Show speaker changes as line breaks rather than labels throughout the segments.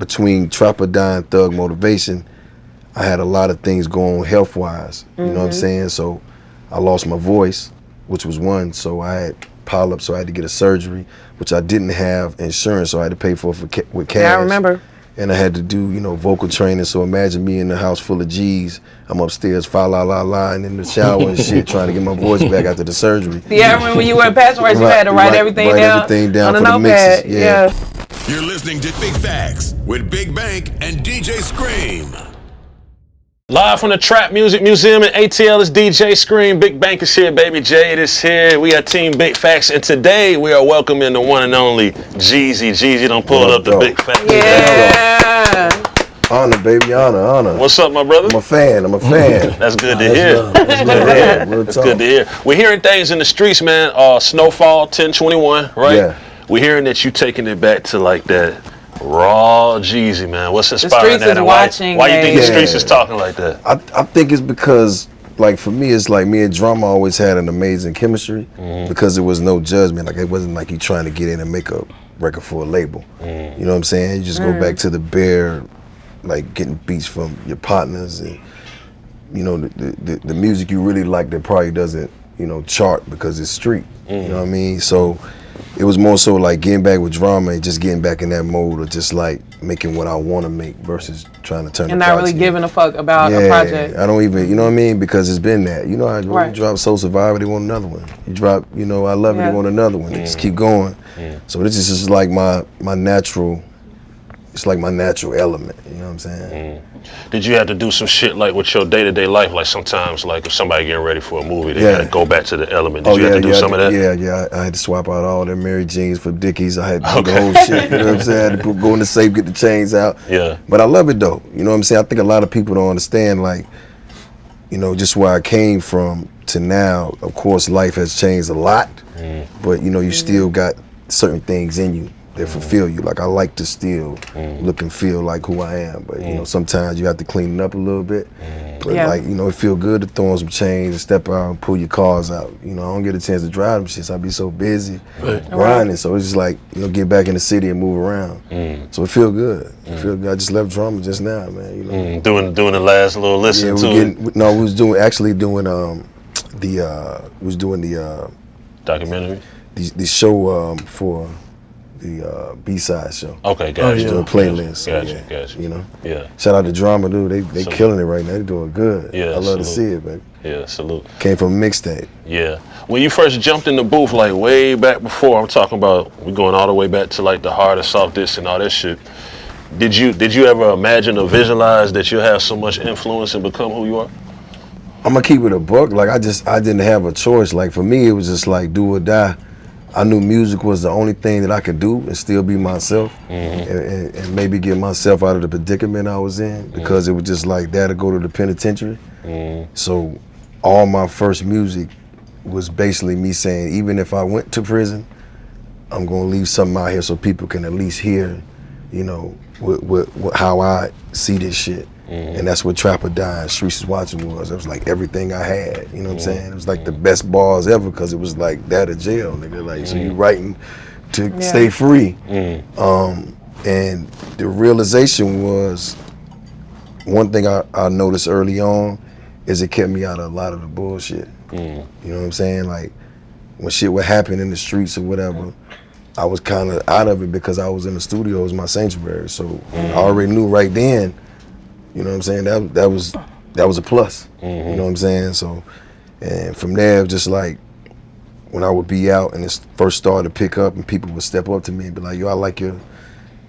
between Trap or Die and Thug Motivation, I had a lot of things going health-wise. You know what I'm saying? So I lost my voice, which was one. So I had polyps, so I had to get a surgery, which I didn't have insurance, so I had to pay for with cash.
Yeah, I remember.
And I had to do, vocal training. So imagine me in the house full of G's. I'm upstairs, fa la la la, and in the shower and shit, trying to get my voice back after the surgery.
Yeah, I remember when you were at Passwords, you had to write everything down on a notepad. Yeah.
You're listening to Big Facts with Big Bank and DJ Scream.
Live from the Trap Music Museum in ATL is DJ Scream. Big Bank is here, baby. Jade is here. We are Team Big Facts, and today we are welcoming the one and only Jeezy. Jeezy done pulled up the Big Facts.
Yeah.
Honor, baby, honor.
What's up, my brother?
I'm a fan.
That's good to hear. That's good to hear. We're hearing things in the streets, man. Snowfall, 1021, right?
Yeah.
We're hearing that you taking it back to like that raw Jeezy, man. What's inspiring that?
And why you think
the streets is talking like that?
I think it's because, like, for me, it's like me and Drama always had an amazing chemistry because there was no judgment. Like, it wasn't like you trying to get in and make a record for a label. You know what I'm saying? You just go back to the bare, like, getting beats from your partners and, the music you really like that probably doesn't, chart because it's street. You know what I mean? So it was more so like getting back with Drama and just getting back in that mode of just like making what I want to make versus trying to turn
and not really giving a fuck about a project.
I don't even, you know what I mean? Because it's been that. You know how you drop Soul Survivor, they want another one. You drop, I Love It, they want another one. They just keep going. So this is just like my natural, it's like my natural element, you know what I'm saying?
Did you have to do some shit like with your day-to-day life? Like sometimes, like if somebody getting ready for a movie, they gotta go back to the element. Did you have to do some of that?
Yeah. I had to swap out all them Mary Jeans for Dickies. I had to do the whole shit, you know what I'm saying? I had to go in the safe, get the chains out.
Yeah.
But I love it though, you know what I'm saying? I think a lot of people don't understand, like, just where I came from to now. Of course, life has changed a lot, but you still got certain things in you that fulfill you. Like I like to still look and feel like who I am, but sometimes you have to clean it up a little bit. But like it feel good to throw on some chains and step out and pull your cars out. I don't get a chance to drive them shits. I be so busy grinding, so it's just like get back in the city and move around. So it feel good. I just left Drama just now, man.
Doing the last little listen to it.
We was doing the
documentary,
the show for the B-side show.
Okay, gotcha.
Doing playlists.
Gotcha. Yeah.
Shout out to Drama, dude. They killing it right now. They doing good.
Yeah.
I love to see it, baby.
Yeah, salute.
Came from a mixtape.
Yeah. When you first jumped in the booth, like way back before, I'm talking about, we're going all the way back to like the hard and soft this and all that shit. Did you ever imagine or visualize that you'll have so much influence and become who you are?
I'm gonna keep it a buck. Like I didn't have a choice. Like for me, it was just like do or die. I knew music was the only thing that I could do and still be myself and maybe get myself out of the predicament I was in because it was just like that to go to the penitentiary. So all my first music was basically me saying, even if I went to prison, I'm gonna leave something out here so people can at least hear, how I see this shit. And that's what Trap or Die and Streets is Watching was. It was like everything I had, you know what I'm saying? It was like the best bars ever because it was like that or jail, nigga. Like, so you writing to stay free. And the realization was, one thing I noticed early on is it kept me out of a lot of the bullshit. You know what I'm saying? Like, when shit would happen in the streets or whatever, I was kind of out of it because I was in the studio, it was my sanctuary. So I already knew right then, you know what I'm saying? That was a plus. You know what I'm saying? So, and from there, just like when I would be out and it first started to pick up, and people would step up to me and be like, "Yo, I like your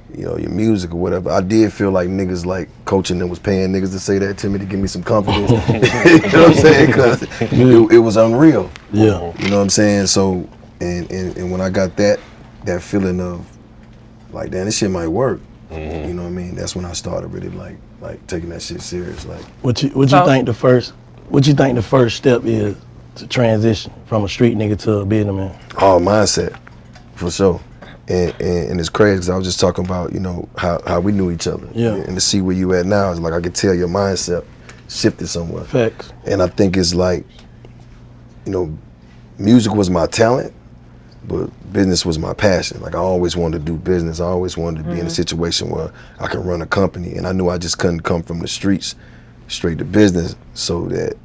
music or whatever." I did feel like niggas like coaching them was paying niggas to say that to me to give me some confidence. You know what I'm saying? Because it was unreal.
Yeah.
You know what I'm saying? So, and when I got that feeling of like, damn, this shit might work. You know what I mean? That's when I started really like taking that shit serious. Like,
what you think the first step is to transition from a street nigga to a businessman?
Oh, mindset, for sure. And it's crazy because I was just talking about how we knew each other.
Yeah.
And to see where you at now is like I could tell your mindset shifted somewhere.
Facts.
And I think it's like, music was my talent, but business was my passion. Like I always wanted to do business. I always wanted to be in a situation where I could run a company, and I knew I just couldn't come from the streets straight to business. So that,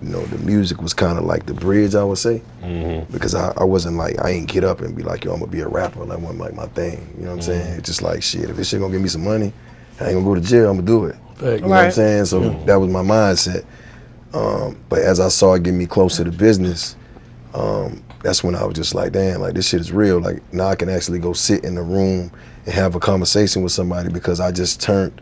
you know, the music was kind of like the bridge, I would say, because I wasn't like, I ain't get up and be like, yo, I'm gonna be a rapper. That wasn't like my thing. You know what I'm saying? It's just like, shit, if this shit gonna give me some money, I ain't gonna go to jail, I'm gonna do it. You know what I'm saying? So that was my mindset. But as I saw it get me closer to business, that's when I was just like, damn, like this shit is real. Like now I can actually go sit in the room and have a conversation with somebody because I just turned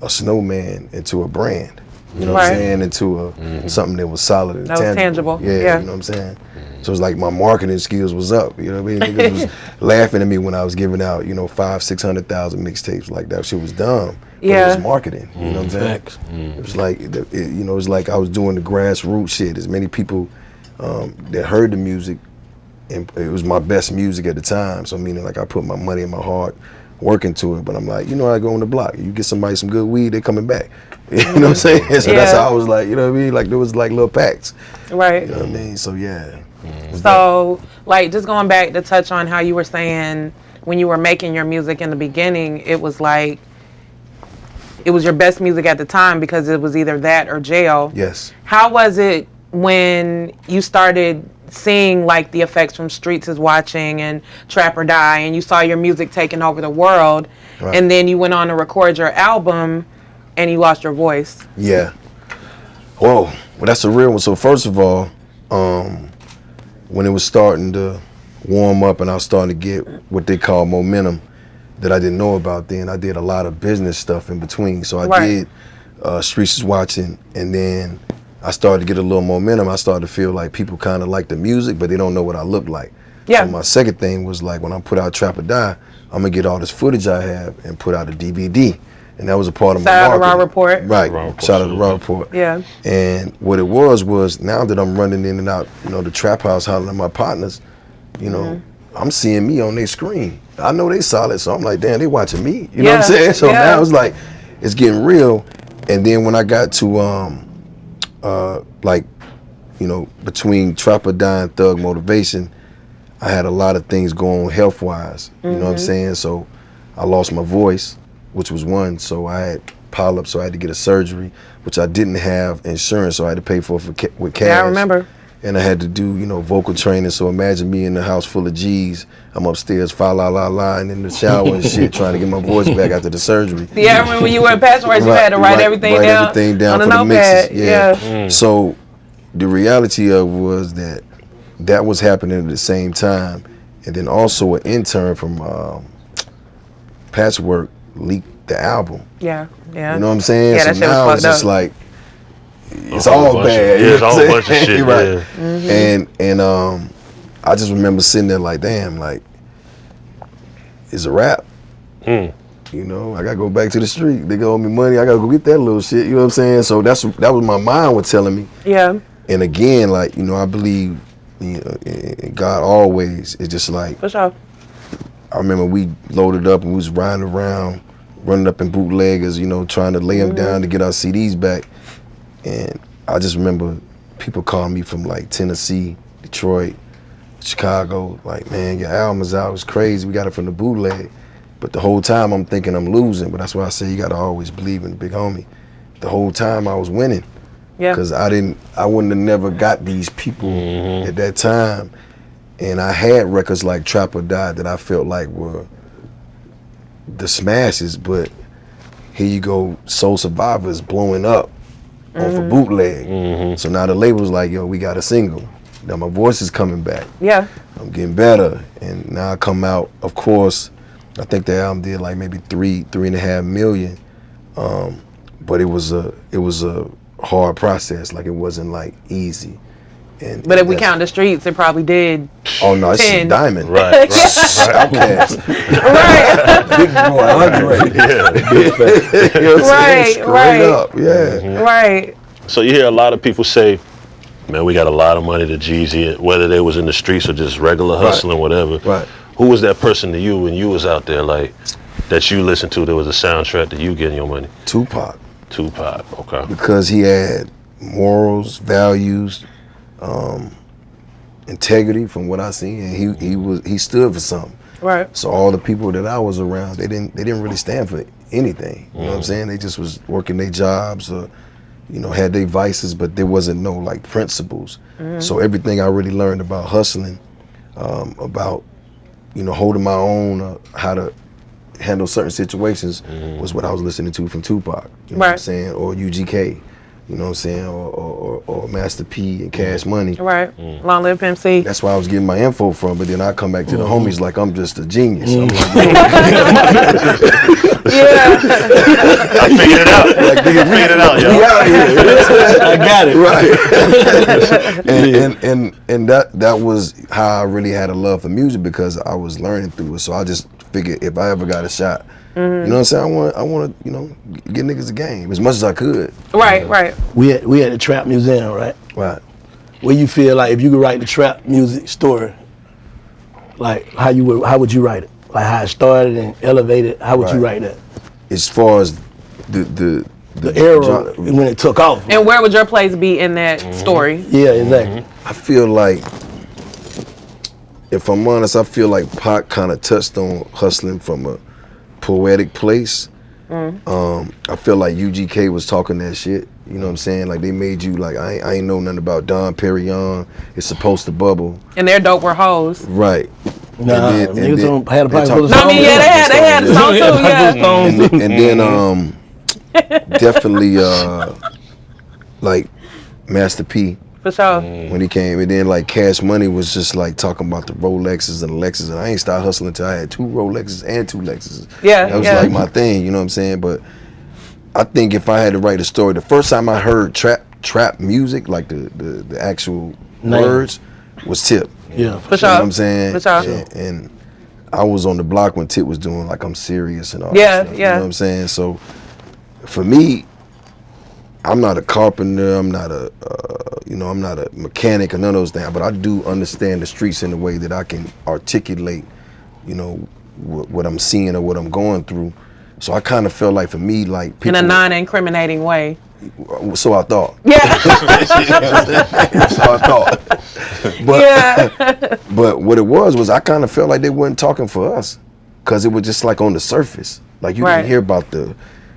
a Snowman into a brand. You know what I'm saying? Into a something that was solid and tangible. Yeah, you know what I'm saying? So it's like my marketing skills was up. You know what I mean? Niggas was laughing at me when I was giving out, you know, 500,000-600,000 mixtapes. Like that shit was dumb. But it was marketing. You know what I'm saying? It was like, you know, it was like I was doing the grassroots shit. As many people that heard the music, and it was my best music at the time. So meaning like I put my money and my heart work into it. But I'm like, you know, I go on the block. You get somebody some good weed, they coming back. You know what I'm saying? So that's how I was like, you know what I mean? Like there was like little packs. Right. You know what I mean? So yeah.
So like just going back to touch on how you were saying when you were making your music in the beginning, it was like, it was your best music at the time because it was either that or jail.
Yes.
How was it when you started seeing like the effects from Streets is Watching and Trap or Die and you saw your music taking over the world and then you went on to record your album and you lost your voice?
Yeah. Whoa. Well, that's a real one. So first of all, when it was starting to warm up and I was starting to get what they call momentum that I didn't know about then, I did a lot of business stuff in between. So I did Streets is Watching, and then I started to get a little momentum. I started to feel like people kind of like the music, but they don't know what I look like. So my second thing was like, when I put out Trap or Die, I'm gonna get all this footage I have and put out a DVD. And that was a part of my marketing.
Shout out to Raw Report.
Right, shout out to Raw Report.
Yeah.
And what it was now that I'm running in and out, you know, the trap house hollering at my partners, you know, I'm seeing me on their screen. I know they solid, so I'm like, damn, they watching me. You know what I'm saying? So now it's like, it's getting real. And then when I got to, like, you know, between Trap or Die and Thug Motivation, I had a lot of things going health-wise. You know what I'm saying? So I lost my voice, which was one. So I had polyps, so I had to get a surgery, which I didn't have insurance, so I had to pay for it with cash.
Yeah, I remember.
And I had to do, you know, vocal training. So imagine me in the house full of G's. I'm upstairs, fa la la la, and in the shower and shit, trying to get my voice back after the surgery.
Yeah, I remember when you were in Passwords, you had to write everything down on a notepad.
So the reality of it was that that was happening at the same time, and then also an intern from Patchwork leaked the album.
Yeah.
You know what I'm saying?
Yeah,
so now it's just like, it's all bad.
It's all a bunch of shit.
Right. And I just remember sitting there like, damn, like, it's a rap. You know, I gotta go back to the street. They owe me money. I gotta go get that little shit. You know what I'm saying? So that was my mind was telling me.
Yeah.
And again, like, you know, I believe, you know, in God always. It's just like,
for sure.
I remember we loaded up and we was riding around, running up in bootleggers, you know, trying to lay them down to get our CDs back. And I just remember people calling me from like Tennessee, Detroit, Chicago, like, man, your album is out, it's crazy, we got it from the bootleg. But the whole time I'm thinking I'm losing, but that's why I say you gotta always believe in the big homie. The whole time I was winning. Yeah. Cause I wouldn't have never got these people at that time. And I had records like Trap or Die that I felt like were the smashes, but here you go, Soul Survivor is blowing up off a bootleg. So now the label's like, yo, we got a single. Now my voice is coming back. Yeah. I'm getting better. And now I come out, of course, I think the album did like maybe 3.5 million. But it was a hard process. Like it wasn't like easy.
But if we count the streets, it probably did.
Oh no, it's
10.
a diamond.
Right.
Outkast.
Right.
Big boy, Andre. You know
Right.
Up. Yeah.
Right.
So you hear a lot of people say, man, we got a lot of money to Jeezy, whether they was in the streets or just regular hustling, whatever.
Right.
Who was that person to you when you was out there, like, that you listened to that was a soundtrack to you getting your money?
Tupac.
Okay.
Because he had morals, values, integrity from what I seen, and he stood for something.
Right.
So all the people that I was around, they didn't really stand for anything. You know what I'm saying? They just was working their jobs or, you know, had their vices, but there wasn't no like principles. So everything I really learned about hustling, about, you know, holding my own, how to handle certain situations was what I was listening to from Tupac. You know what I'm saying? Or UGK. You know what I'm saying? Or Master P and Cash Money.
Right. Long live Pimp C.
That's where I was getting my info from, but then I come back to the homies like I'm just a genius. I'm like,
Yeah.
I figured it out.
like, nigga,
I figured it out, yo.
we out here.
I got it.
Right. and that was how I really had a love for music, because I was learning through it. So I just figured if I ever got a shot, you know what I'm saying? I want to, you know, get niggas a game as much as I could.
Right, right.
We at the Trap Museum, right?
Right.
Where you feel like if you could write the trap music story, like how would you write it? Like how it started and elevated, how would you write that?
As far as the
era when it took off.
And where would your place be in that story?
Yeah, exactly.
I feel like, if I'm honest, I feel like Pac kind of touched on hustling from a poetic place. I feel like UGK was talking that shit. You know what I'm saying? Like they made you like, I ain't know nothing about Dom Perignon. It's supposed to bubble.
And their dope were hoes.
Right.
Nah, niggas don't had a pocket full of
No, I
songs.
mean, yeah, they had a song too, yeah.
And then definitely like Master P.
For sure.
When he came, and then like Cash Money was just like talking about the Rolexes and Lexus, and I ain't started hustling until I had 2 Rolexes and 2 Lexuses.
Yeah,
that was like my thing, you know what I'm saying? But I think if I had to write a story, the first time I heard trap music, like the actual words, was Tip.
Yeah,
for sure.
You know what I'm saying?
For sure.
And I was on the block when Tip was doing like I'm Serious and all
Yeah,
that stuff.
yeah.
You know what I'm saying? So for me, I'm not a carpenter, I'm not a I'm not a mechanic or none of those things, but I do understand the streets in a way that I can articulate, you know, what I'm seeing or what I'm going through. So I kind of felt like for me, like people,
in a non-incriminating way.
So I thought.
Yeah.
So I thought. But,
Yeah.
But what it was I kind of felt like they weren't talking for us, because it was just like on the surface. Like you didn't hear about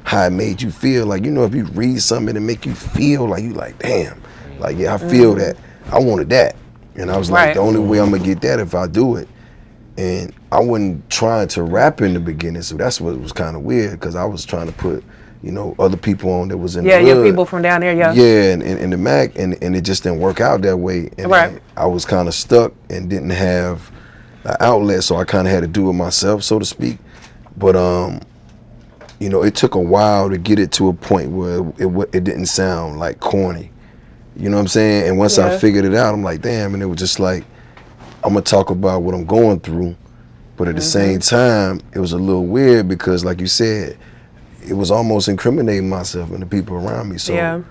how it made you feel. Like, you know, if you read something and make you feel like you like, damn, like, yeah, I feel that. I wanted that. And I was like, the only way I'm gonna get that if I do it. And I wasn't trying to rap in the beginning, so that's what was kind of weird, because I was trying to put, you know, other people on that was in the hood.
your people from down there, yeah.
Yeah, and the Mac, and it just didn't work out that way. And I was kind of stuck and didn't have an outlet, so I kind of had to do it myself, so to speak. But you know, it took a while to get it to a point where it didn't sound like corny. You know what I'm saying? And once I figured it out, I'm like, damn, and it was just like, I'm gonna talk about what I'm going through, but at the same time, it was a little weird because, like you said, it was almost incriminating myself and the people around me. So,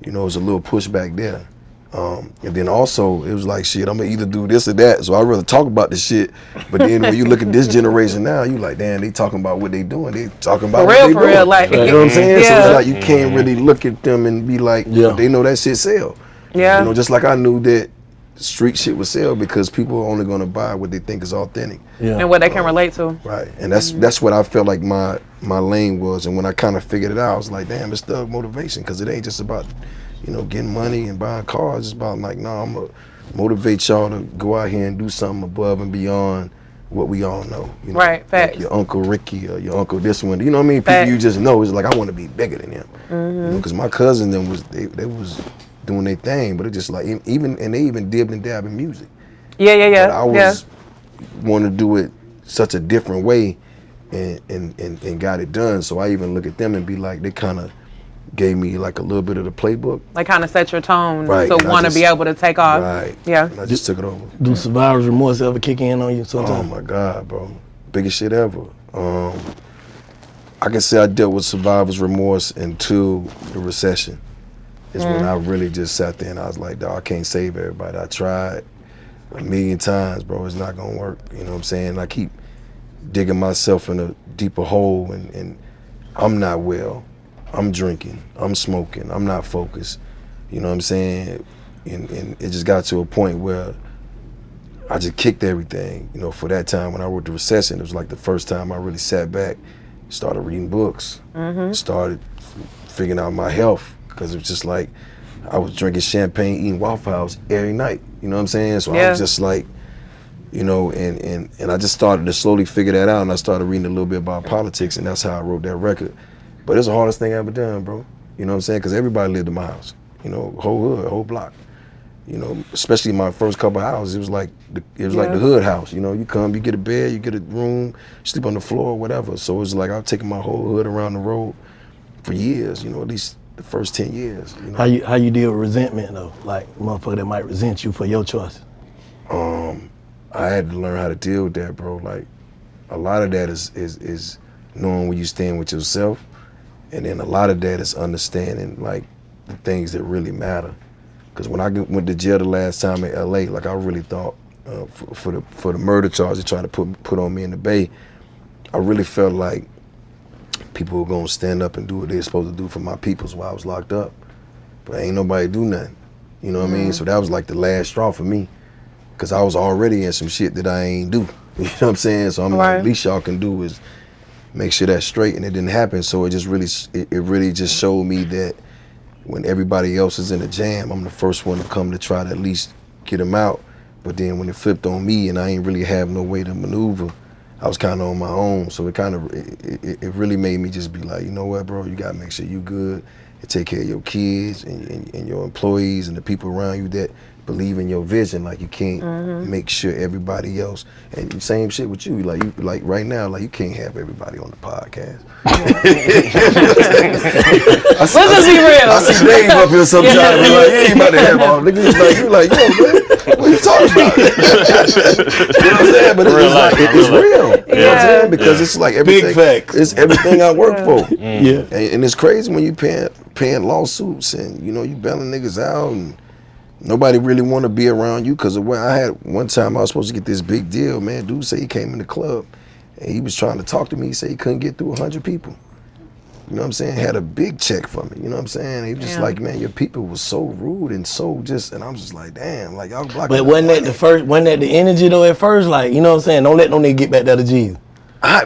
you know, it was a little pushback there. And then also, it was like, shit, I'm gonna either do this or that. So I'd rather talk about the shit. But then when you look at this generation now, you like, damn, they talking about what they doing. They talking about what they doing. For real, like, you know what I'm saying? So it's like you can't really look at them and be like, they know that shit sell. Yeah. You know, just like I knew that street shit would sell because people are only gonna buy what they think is authentic. Yeah.
And what they can relate to.
Right. And that's what I felt like my lane was. And when I kind of figured it out, I was like, damn, it's thug motivation, because it ain't just about, you know, getting money and buying cars. It's about like, nah, I'm gonna motivate y'all to go out here and do something above and beyond what we all know. You know?
Right, facts.
Like your Uncle Ricky or your Uncle this one. You know what I mean? People you just know. It's like, I want to be bigger than him. You know, because my cousin them they was doing their thing, but it just like they even dibbed and dabbed in music.
Yeah.
But I was wanting to do it such a different way and got it done. So I even look at them and be like, they kind of gave me like a little bit of the playbook.
Like kind of set your tone to want to be able to take off.
Right.
Yeah.
And I just took it over.
Do survivor's remorse ever kick in on you sometimes?
Oh my God, bro. Biggest shit ever. I can say I dealt with survivor's remorse until the recession. Is when I really just sat there and I was like, dawg, I can't save everybody. I tried a million times, bro. It's not gonna work. You know what I'm saying? I keep digging myself in a deeper hole, and I'm not well. I'm drinking, I'm smoking, I'm not focused. You know what I'm saying? And it just got to a point where I just kicked everything. You know, for that time when I wrote The Recession, it was like the first time I really sat back, started reading books, started figuring out my health, because it was just like I was drinking champagne, eating Waffle House every night. You know what I'm saying? So I was just like, you know, and I just started to slowly figure that out, and I started reading a little bit about politics, and that's how I wrote that record. But it's the hardest thing I ever done, bro. You know what I'm saying? Because everybody lived in my house. You know, whole hood, whole block. You know, especially my first couple houses, it was like the hood house. You know, you come, you get a bed, you get a room, sleep on the floor, whatever. So it was like I've taken my whole hood around the road for years. You know, at least the first 10 years. You know?
How you deal with resentment though? Like motherfucker that might resent you for your choice.
I had to learn how to deal with that, bro. Like a lot of that is knowing where you stand with yourself, and then a lot of that is understanding like the things that really matter. Because when I went to jail the last time in LA, like I really thought for the murder charge they tried to put on me in the Bay, I really felt like people were gonna stand up and do what they're supposed to do for my peoples while I was locked up. But ain't nobody do nothing. You know what I mean? So that was like the last straw for me. Because I was already in some shit that I ain't do. You know what I'm saying? So I'm like, at least y'all can do is make sure that's straight, and it didn't happen. So it just really, it really just showed me that when everybody else is in a jam, I'm the first one to come to try to at least get them out. But then when it flipped on me and I ain't really have no way to maneuver, I was kind of on my own. So it really made me just be like, you know what, bro, you gotta make sure you good and take care of your kids and your employees and the people around you that believe in your vision. Like you can't make sure everybody else, and same shit with you. Like right now, like you can't have everybody on the podcast.
Let's just be real.
I see Dave up here sometimes. Be like, you ain't about to have all niggas. You like, yo, man, what you talking about? You know what I'm saying? But it's real. You know what I'm saying? Because it's like everything.
Big facts.
It's everything I work for.
Yeah.
And it's crazy when you paying lawsuits and you know you bailing niggas out and nobody really want to be around you because of where I had one time I was supposed to get this big deal, man. Dude said he came in the club and he was trying to talk to me. He said he couldn't get through 100 people. You know what I'm saying? Had a big check for me. You know what I'm saying? He was just like, man, your people was so rude and so just, and I'm just like, damn, like y'all blocking.
But wasn't that the energy though at first? Like, you know what I'm saying? Don't let no nigga get back to the Jeezy.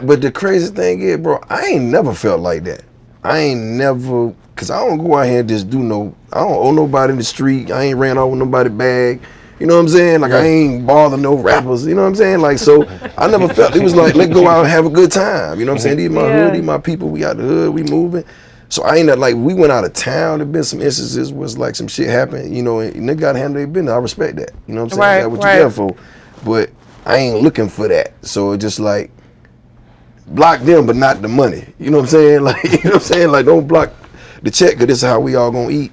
But the crazy thing is, bro, I ain't never felt like that. I ain't never, cause I don't go out here and just I don't owe nobody in the street. I ain't ran off with nobody's bag. You know what I'm saying? Like I ain't bothering no rappers. You know what I'm saying? Like so, I never felt it was like let's go out and have a good time. You know what I'm saying? These my hood, these my people. We out the hood, we moving. So I ain't like we went out of town. There been some instances where it's like some shit happened. You know, and nigga got to handle their business. I respect that. You know what I'm saying? That's what you there for. But I ain't looking for that. So it just like block them, but not the money. You know what I'm saying? Like you know what I'm saying? Like don't block the check, cause this is how we all gonna eat.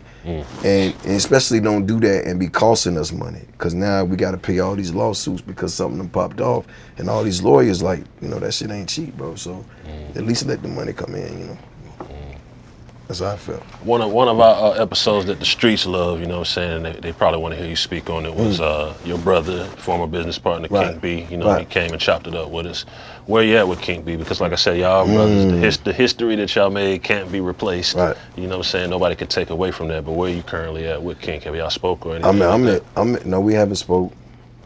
And especially don't do that and be costing us money, because now we got to pay all these lawsuits because something done popped off, and all these lawyers like, you know, that shit ain't cheap, bro. So at least let the money come in, you know. That's how I felt.
One of our episodes that the streets love, you know what I'm saying, they probably want to hear you speak on it, was your brother, former business partner, King B. You know, he came and chopped it up with us. Where you at with King B? Because like I said, y'all brothers, the history that y'all made can't be replaced. Right. You know what I'm saying? Nobody can take away from that. But where you currently at with King? Have y'all spoke or anything?
No, we haven't spoke.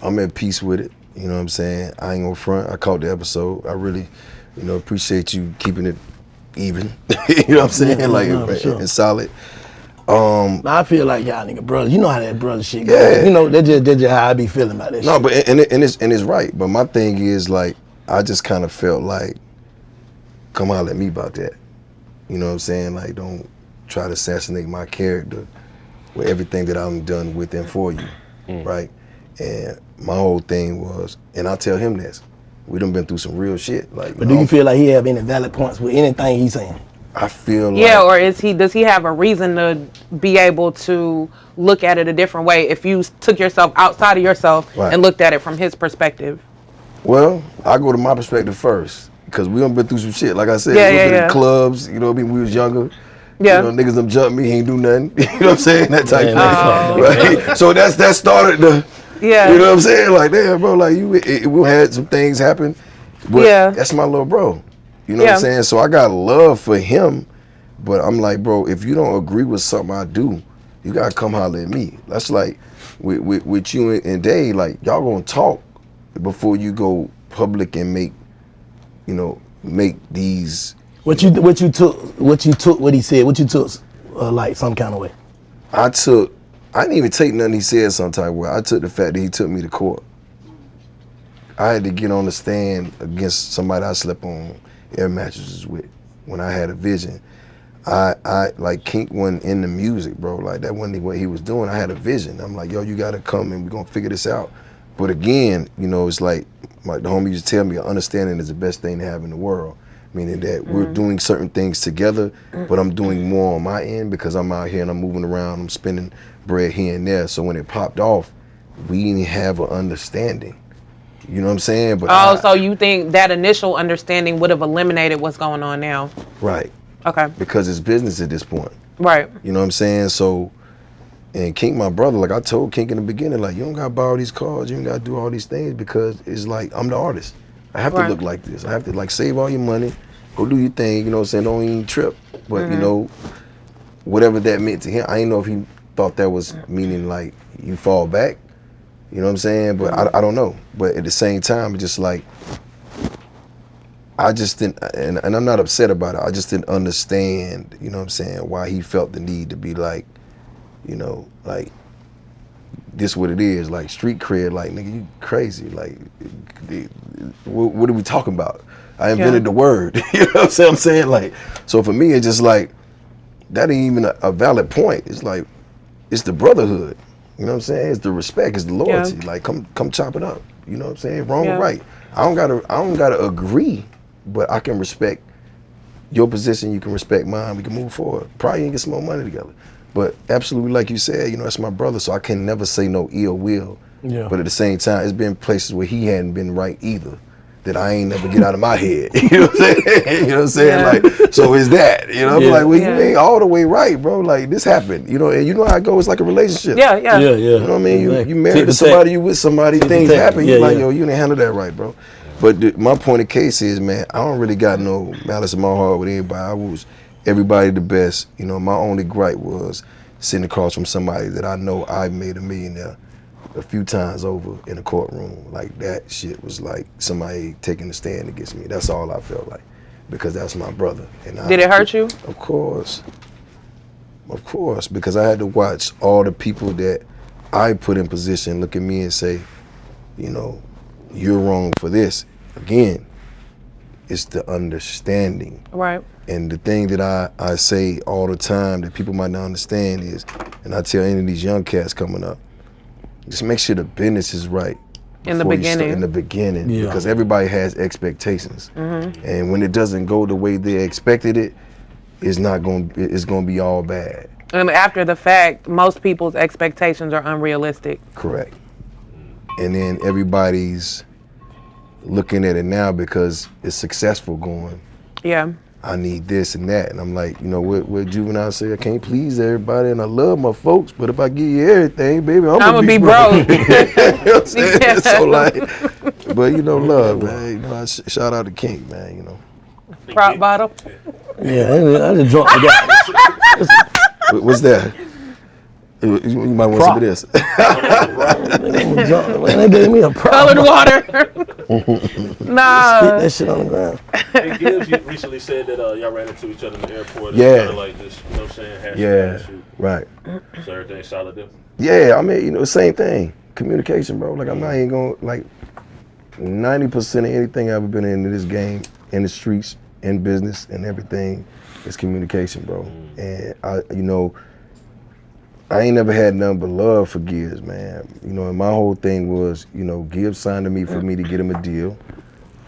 I'm at peace with it. You know what I'm saying? I ain't gonna front. I caught the episode. I really, you know, appreciate you keeping it even. You know what I'm saying? And solid.
I feel like y'all nigga brothers. You know how that brother shit goes. You know, that's just how I be feeling about that shit.
But it's right. But my thing is like, I just kind of felt like, come holler at me about that. You know what I'm saying? Like, don't try to assassinate my character with everything that I'm done with and for you, right? And my whole thing was, and I tell him this, we done been through some real shit. Like,
but do you feel like he have any valid points with anything he's saying?
I feel like,
or does he have a reason to be able to look at it a different way if you took yourself outside of yourself and looked at it from his perspective?
Well, I go to my perspective first, because we done been through some shit. Like I said, we been in clubs, you know what I mean, we was younger. You know, niggas done jumped me, he ain't do nothing. You know what I'm saying? That type of thing. Right? So that started the, you know what I'm saying? Like, damn, bro, like we had some things happen. But that's my little bro. You know what I'm saying? So I got love for him, but I'm like, bro, if you don't agree with something I do, you gotta come holler at me. That's like with you and Dave, like y'all gonna talk before you go public and make these.
What he said, like some kind of way.
I didn't even take nothing he said some type of way. I took the fact that he took me to court. I had to get on the stand against somebody I slept on air mattresses with when I had a vision. I like Kink wasn't in the music, bro. Like that wasn't what he was doing. I had a vision. I'm like, yo, you gotta come and we're gonna figure this out. But again, it's like the homie used to tell me, understanding is the best thing to have in the world. Meaning that we're doing certain things together, but I'm doing more on my end because I'm out here and I'm moving around, I'm spending bread here and there. So when it popped off, we didn't have an understanding. You know what I'm saying? But
so you think that initial understanding would have eliminated what's going on now?
Right.
Okay.
Because it's business at this point.
Right.
You know what I'm saying? So, and Kink, my brother, like I told Kink in the beginning, like, you don't gotta buy all these cars, you don't gotta do all these things because it's like, I'm the artist. I have to look like this. I have to like save all your money, go do your thing, you know what I'm saying? Don't even trip. But whatever that meant to him, I didn't know if he thought that was meaning like you fall back. You know what I'm saying? But I don't know. But at the same time, it's just like, I just didn't, and I'm not upset about it. I just didn't understand, you know what I'm saying, why he felt the need to be like, like, this what it is, like street cred, like, nigga, you crazy. Like, what are we talking about? I invented the word. You know what I'm saying? Like, so for me, it's just like, that ain't even a valid point. It's like, it's the brotherhood. You know what I'm saying? It's the respect, it's the loyalty. Like, come chop it up. You know what I'm saying? Wrong or right. I don't gotta agree, but I can respect your position, you can respect mine, we can move forward. Probably get some more money together. But absolutely, like you said, that's my brother, so I can never say no ill will. Yeah. But at the same time, it's been places where he hadn't been right either, that I ain't never get out of my head. You know what I'm saying? You know what I'm saying? Yeah. Like, so is that, I'm like, well, you ain't all the way right, bro. Like, this happened, and you know how it goes, it's like a relationship.
Yeah.
You know what I mean? You married to somebody, you with somebody, things happen, you're like, yo, you didn't handle that right, bro. But my point of case is, man, I don't really got no malice in my heart with anybody. I was everybody the best. My only gripe was sitting across from somebody that I know I made a millionaire a few times over in a courtroom. Like, that shit was like somebody taking a stand against me. That's all I felt like, because that's my brother. And
did it hurt you?
Of course, because I had to watch all the people that I put in position look at me and say, you're wrong for this. Again, it's the understanding.
Right.
And the thing that I say all the time that people might not understand is, and I tell any of these young cats coming up, just make sure the business is right.
In the beginning.
Yeah. Because everybody has expectations. Mm-hmm. And when it doesn't go the way they expected it, it's going to be all bad.
And after the fact, most people's expectations are unrealistic.
Correct. And then everybody's looking at it now because it's successful going.
Yeah.
I need this and that. And I'm like, what Juvenile say? I can't please everybody and I love my folks, but if I give you everything, baby, I'm gonna be broke. You know what I'm saying? Yeah. So like, but love, man. Shout out to King, man,
Prop bottle.
Yeah, I just drunk the guy.
What's that? You might want some of this.
They gave me a prop.
Colored water. Nah.
Spit that shit on the ground.
Hey, Gibbs, you recently said that y'all ran into each other in the airport.
Yeah.
Kind of like this, you know what I'm saying?
Yeah. Right.
So everything solid there?
Yeah, I mean, same thing. Communication, bro. Like, I'm not even going, like, 90% of anything I've ever been in this game, in the streets, in business, and everything, is communication, bro. And I ain't never had nothing but love for Gibbs, man. And my whole thing was, Gibbs signed to me for me to get him a deal.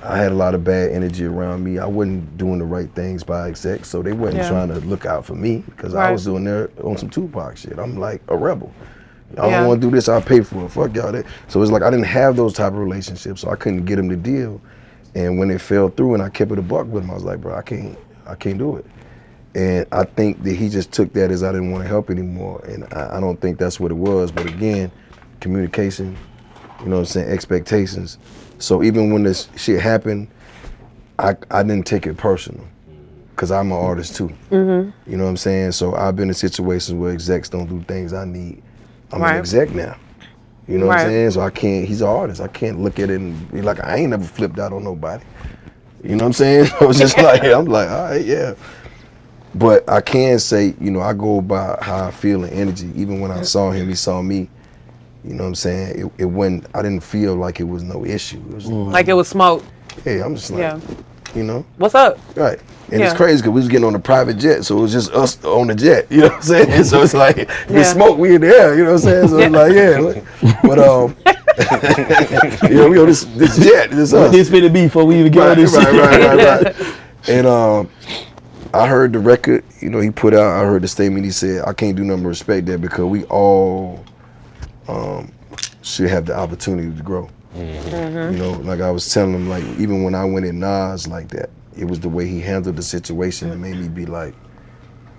I had a lot of bad energy around me. I wasn't doing the right things by execs, so they wasn't trying to look out for me because I was doing there on some Tupac shit. I'm like a rebel. I don't want to do this, I'll pay for it. Fuck y'all. So it's like I didn't have those type of relationships, so I couldn't get him the deal. And when it fell through and I kept it a buck with him, I was like, bro, I can't do it. And I think that he just took that as I didn't want to help anymore. And I don't think that's what it was. But again, communication, expectations. So even when this shit happened, I didn't take it personal because I'm an artist too. Mm-hmm. You know what I'm saying? So I've been in situations where execs don't do things I need. I'm an exec now. You know what I'm saying? So I can't, he's an artist. I can't look at it and be like, I ain't never flipped out on nobody. You know what I'm saying? I was just like, I'm like, all right, yeah. But I can say, you know, I go by how I feel and energy. Even when I saw him, he saw me. You know what I'm saying? It wasn't, I didn't feel like it was no issue. It was
like it was smoke.
Yeah, I'm just like, you know?
What's up?
Right. And it's crazy because we was getting on a private jet, so it was just us on the jet. You know what I'm saying? So it's like, if we smoke, we in the air. You know what I'm saying? So it's like, but you know, we on this jet. This us.
This finna be before we even get on this shit.
Right. And I heard the record, you know, he put out. I heard the statement he said, I can't do nothing but respect that because we all should have the opportunity to grow. You know, like I was telling him, like even when I went in Nas like that, it was the way he handled the situation that made me be like,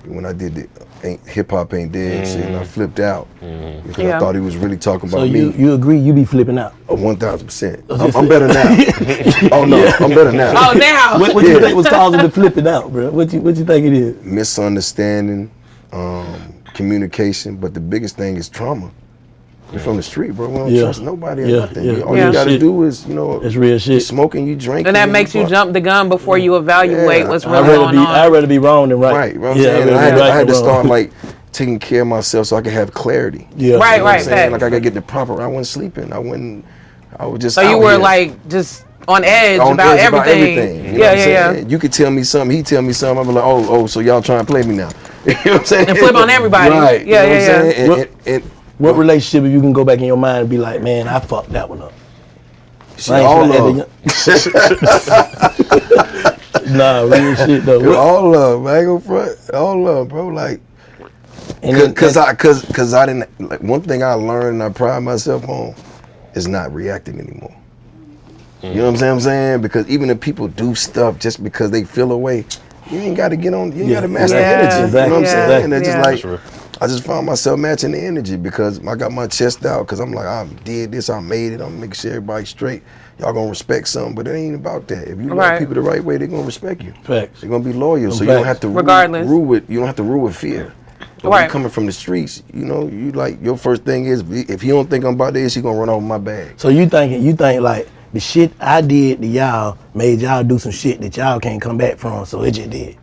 when I did the hip hop ain't dead shit, and I flipped out because I thought he was really talking about me.
So you agree? You be flipping out?
1000%. I'm better now. Oh no, I'm better now.
Oh, now.
What you think was causing the flipping out, bro? What you think it is?
Misunderstanding, communication, but the biggest thing is trauma. We're from the street, bro. We don't trust nobody or nothing. All you gotta do is, you know,
it's real shit.
You smoking, you drinking.
And that makes you jump the gun before you evaluate what's really going on.
I'd rather be wrong than right.
Right, you know what I'm saying? I had to start like taking care of myself so I could have clarity.
Yeah.
You know
Right.
Like I gotta get the proper. I wasn't sleeping. I was just.
So you were like just on edge about everything.
You know what I'm saying? You could tell me something, he tell me something. I'm like, oh, so y'all trying to play me now? You know what I'm saying?
And flip on everybody.
Right.
Yeah.
What
relationship if you can go back in your mind and be like, man, I fucked that one up?
All love.
Nah, real shit though.
All love, I ain't gonna front. All love, bro. Like, cause I didn't. Like, one thing I learned and I pride myself on is not reacting anymore. You know what I'm saying? Because even if people do stuff just because they feel away, you ain't got to get on. You ain't got to match the energy.
Exactly.
You know what I'm saying? And it's
Exactly.
just like. I just found myself matching the energy because I got my chest out because I'm like, I did this, I made it, I'm making sure everybody's straight. Y'all gonna respect something, but it ain't about that. If you love people the right way, they're gonna respect you.
Facts.
They're gonna be loyal, so you don't have to rule with. You don't have to rule with fear. But when you coming from the streets, you know, you like your first thing is if he don't think I'm about this, he gonna run over my bag.
So you think like the shit I did to y'all made y'all do some shit that y'all can't come back from, so it just did.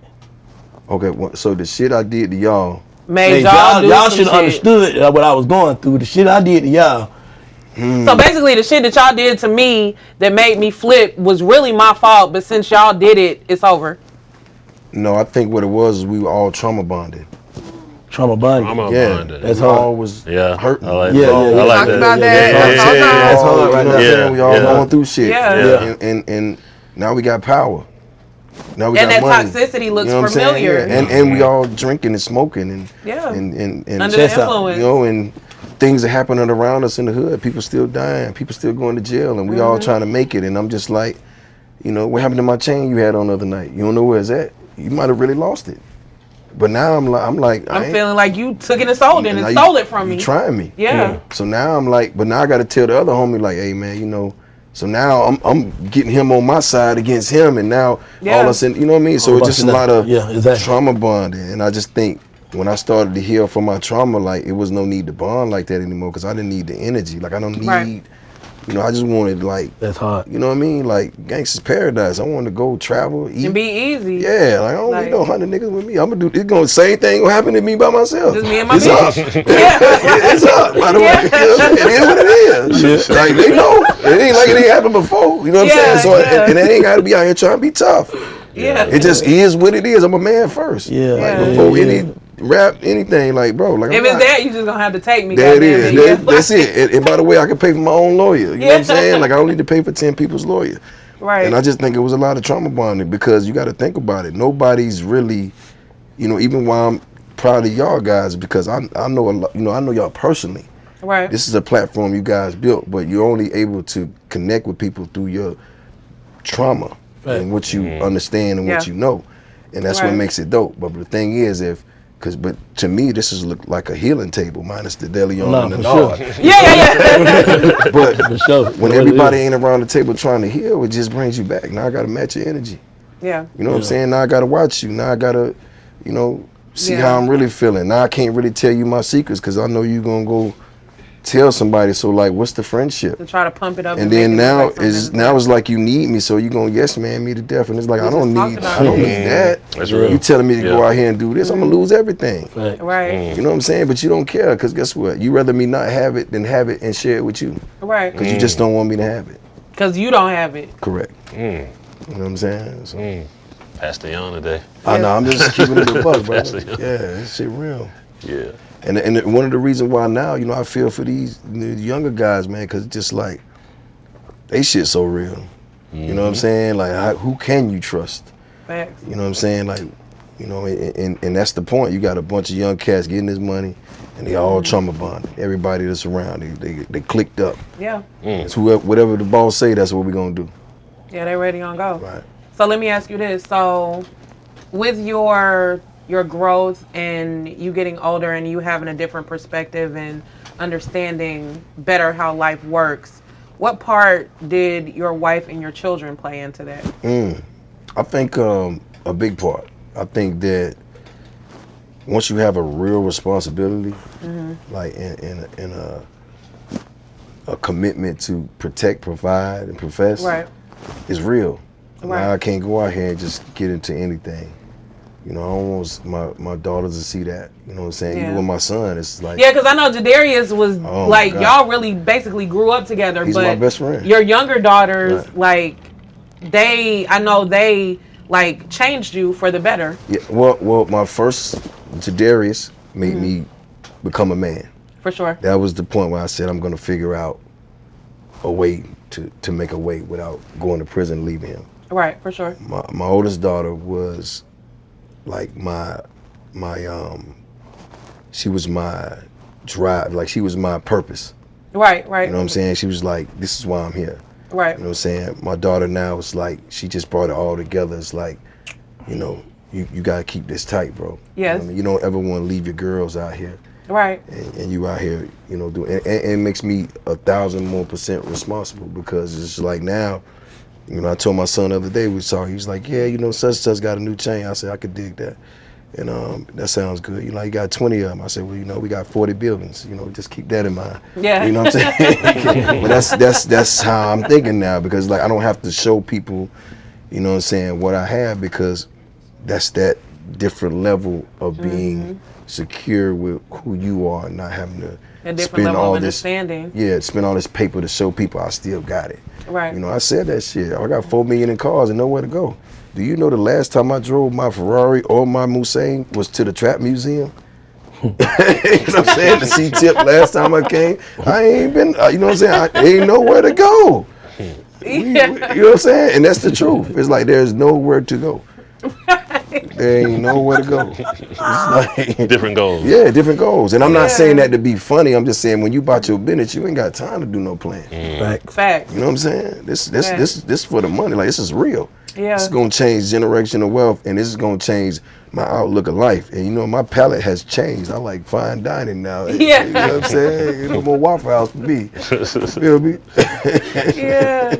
Okay, so the shit I did to y'all.
Y'all should have understood what I was going through. The shit I did to y'all.
So basically, the shit that y'all did to me that made me flip was really my fault. But since y'all did it, it's over.
No, I think what it was is we were all trauma bonded.
Trauma bonded.
Bonded. That's hard. All was hurting.
I like
that.
I like
that.
About
That's hard right now. We all going through shit.
Yeah.
And now we got power. Now we
and
got
that
money.
toxicity looks
Yeah.
familiar.
And we all drinking and smoking and
under the influence.
You know, and things are happening around us in the hood. People still dying. People still going to jail, and we all trying to make it. And I'm just like, you know, what happened to my chain you had on the other night? You don't know where it's at. You might have really lost it. But now I'm feeling
like you took it and sold it and stole it from me.
You trying me.
Yeah.
So now I'm like, but now I got to tell the other homie like, hey man, you know. So now I'm getting him on my side against him, and now all of a sudden, you know what I mean? So it's just a lot of trauma bonding, and I just think when I started to heal from my trauma, like it was no need to bond like that anymore because I didn't need the energy. Like I don't need, you know, I just wanted like
that's hard.
You know what I mean? Like gangster's paradise. I wanted to go travel, eat,
and be easy.
Yeah, like I don't need no 100 niggas with me. I'm gonna do it's same thing will happen to me by myself.
Just me and my
it's up. It's up. By the way, it is what it is. Like they know it ain't like it ain't happened before. You know what I'm saying? So and it ain't got to be out here trying to be tough.
Yeah,
it just is what it is. I'm a man first.
Yeah,
like before any rap anything, like bro, like
if it's that, you just gonna have to take me.
There it is. That's it. And by the way, I can pay for my own lawyer. You know what I'm saying? Like I don't need to pay for 10 people's lawyer.
Right.
And I just think it was a lot of trauma bonding because you got to think about it. Nobody's really, you know, even while I'm proud of y'all guys because I know a lot. You know, I know y'all personally.
Right.
This is a platform you guys built, but you're only able to connect with people through your trauma and what you understand and what you know, and that's what makes it dope. But the thing is, but to me, this is look like a healing table minus the Deleon and the Nard.
Yeah.
But when everybody ain't around the table trying to heal, it just brings you back. Now I got to match your energy.
Yeah.
You know what I'm saying? Now I got to watch you. Now I got to, you know, see how I'm really feeling. Now I can't really tell you my secrets because I know you're going to go tell somebody, so like, what's the friendship?
To try to pump it up.
And then now it's like you need me, so you gonna yes man me to death, and it's like I don't need that.
That's real.
You telling me to go out here and do this, I'm gonna lose everything.
Right.
You know what I'm saying? But you don't care, because guess what? You rather me not have it than have it and share it with you.
Right.
Because you just don't want me to have it.
Because you don't have it.
Correct. You know what I'm saying? So.
Pastor Young today.
I know, I'm just keeping it a buck, bro.
Pastor Young.
Yeah, this shit real.
Yeah.
And one of the reasons why now, you know, I feel for these younger guys, man, because just like, they shit so real. You know what I'm saying? Like, who can you trust?
Facts.
You know what I'm saying? Like, you know, and that's the point. You got a bunch of young cats getting this money, and they all trauma bonded. Everybody that's around, they clicked up.
Yeah.
It's whatever the boss say, that's what we're gonna do.
Yeah, they ready on go.
Right.
So let me ask you this. So with your growth and you getting older and you having a different perspective and understanding better how life works, what part did your wife and your children play into that?
I think a big part. I think that once you have a real responsibility, like in a commitment to protect, provide, and profess,
Right.
it's real.
Right.
Now I can't go out here and just get into anything. You know, I don't want my daughters to see that. You know what I'm saying?
Yeah.
Even with my son, it's like...
Yeah, because I know Jadarius was like,
God.
y'all really basically grew up together.
He's
but
my best friend.
Your younger daughters,
Right.
like, I know they like changed you for the better.
Yeah, well, my first Jadarius made me become a man.
For sure.
That was the point where I said I'm going to figure out a way to make a way without going to prison and leaving him.
Right, for sure.
My oldest daughter was like she was my drive, like she was my purpose.
Right.
You know what I'm saying? She was like, this is why I'm here.
Right.
You know what I'm saying? My daughter now is like, she just brought it all together. It's like, you know, you got to keep this tight, bro.
Yes.
You know what I mean? You don't ever want to leave your girls out here.
Right.
And you out here, you know, doing, and it makes me 1,000% more responsible, because it's like now, you know, I told my son the other day, we saw, he was like, yeah, you know, such got a new chain. I said, I could dig that. And that sounds good. You know, you got 20 of them. I said, well, you know, we got 40 buildings. You know, just keep that in mind.
Yeah.
You know what I'm saying? But that's how I'm thinking now, because like I don't have to show people, you know what I'm saying, what I have, because that's that different level of being secure with who you are, and not having to spend all this, spend all this paper to show people I still got it.
Right.
You know, I said that shit. I got 4 million in cars and nowhere to go. Do you know the last time I drove my Ferrari or my Musain was to the Trap Museum? Cause I'm saying, the C-tip last time I came, I ain't been, you know what I'm saying? I ain't nowhere to go. You know what I'm saying? And that's the truth. It's like there's nowhere to go. There ain't nowhere to go. It's like,
Different goals.
Yeah, different goals. And I'm not saying that to be funny. I'm just saying, when you bought your business, you ain't got time to do no plan.
Fact.
You know what I'm saying? This for the money. Like, this is real.
Yeah.
This is gonna change generational wealth, and this is gonna change my outlook of life. And you know, my palate has changed. I like fine dining now.
Yeah.
You know what I'm saying? No more Waffle House for me. Feel me?
Yeah.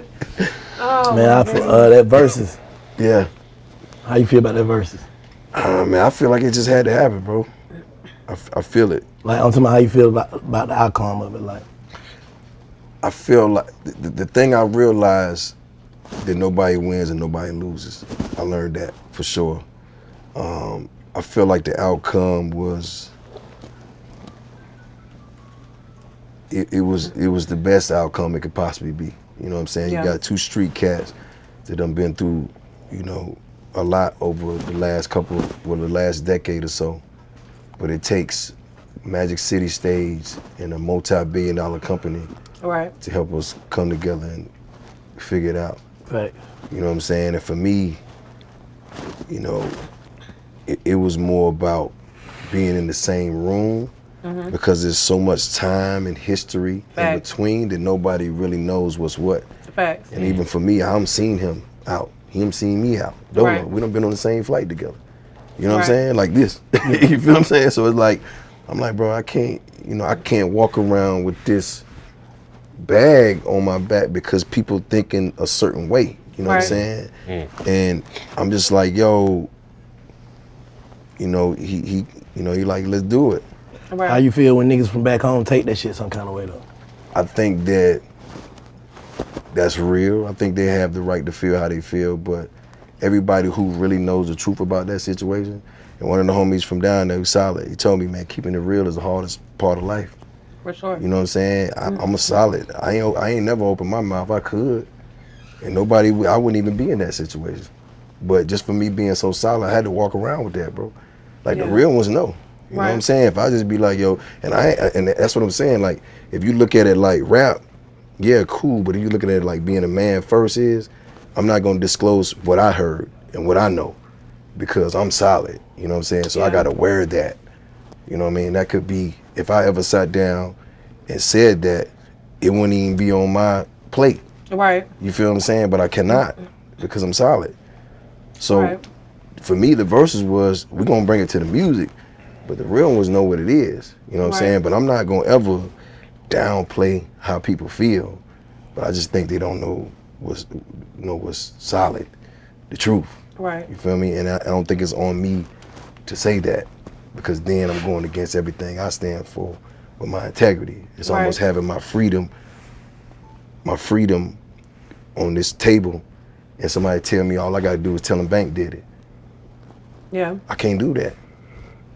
Oh,
Man, that Verzuz.
Yeah.
How you feel about that Verzuz?
Man, I feel like it just had to happen, bro. I feel it.
Like, I'm talking about how you feel about the outcome of it. Like,
I feel like the thing I realized, that nobody wins and nobody loses. I learned that for sure. I feel like the outcome was, it was the best outcome it could possibly be. You know what I'm saying?
Yeah.
You got 2 street cats that done been through, you know, a lot over the last decade or so. But it takes Magic City Stage and a multi-billion-dollar company to help us come together and figure it out.
right.
You know what I'm saying? And for me, you know, it was more about being in the same room, because there's so much time and history in between that nobody really knows what's what.
Facts.
And even for me, I'm seeing him out. Him seeing me out. Don't know. We done been on the same flight together. You know what I'm saying? Like this. You feel what I'm saying? So it's like, I'm like, bro, I can't walk around with this bag on my back because people thinking a certain way. You know what I'm saying? And I'm just like, yo, you know, he like, let's do it.
Right.
How you feel when niggas from back home take that shit some kind of way though?
I think that's real. I think they have the right to feel how they feel, but everybody who really knows the truth about that situation, and one of the homies from down there who's solid, he told me, man, keeping it real is the hardest part of life.
For sure.
You know what I'm saying? I'm a solid. I ain't never opened my mouth. I could, and I wouldn't even be in that situation. But just for me being so solid, I had to walk around with that, bro. Like the real ones know. You know what I'm saying? If I just be like, yo, and that's what I'm saying. Like, if you look at it like rap, yeah, cool. But if you look at it like being a man first I'm not gonna disclose what I heard and what I know because I'm solid. You know what I'm saying? So I gotta wear that. You know what I mean? That could be, if I ever sat down and said that, it wouldn't even be on my plate.
Right.
You feel what I'm saying? But I cannot because I'm solid. So for me, the verses was, we're gonna bring it to the music, but the real ones know what it is. You know what I'm saying? But I'm not gonna ever downplay how people feel. But I just think they don't know what's solid, the truth.
Right.
You feel me? And I don't think it's on me to say that, because then I'm going against everything I stand for with my integrity. It's almost having my freedom on this table, and somebody tell me all I gotta do is tell them Bank did it.
Yeah.
I can't do that.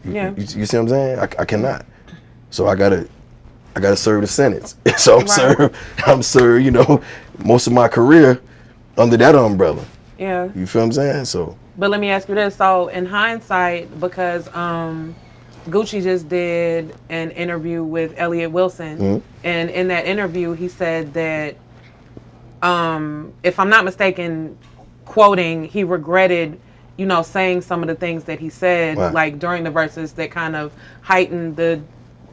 You see what I'm saying? I cannot. So I gotta serve the sentence. So I'm served, you know, most of my career under that umbrella.
Yeah.
You feel what I'm saying? So.
But let me ask you this. So in hindsight, because Gucci just did an interview with Elliott Wilson, and in that interview he said that, if I'm not mistaken, quoting, he regretted, you know, saying some of the things that he said, like during the verses that kind of heightened the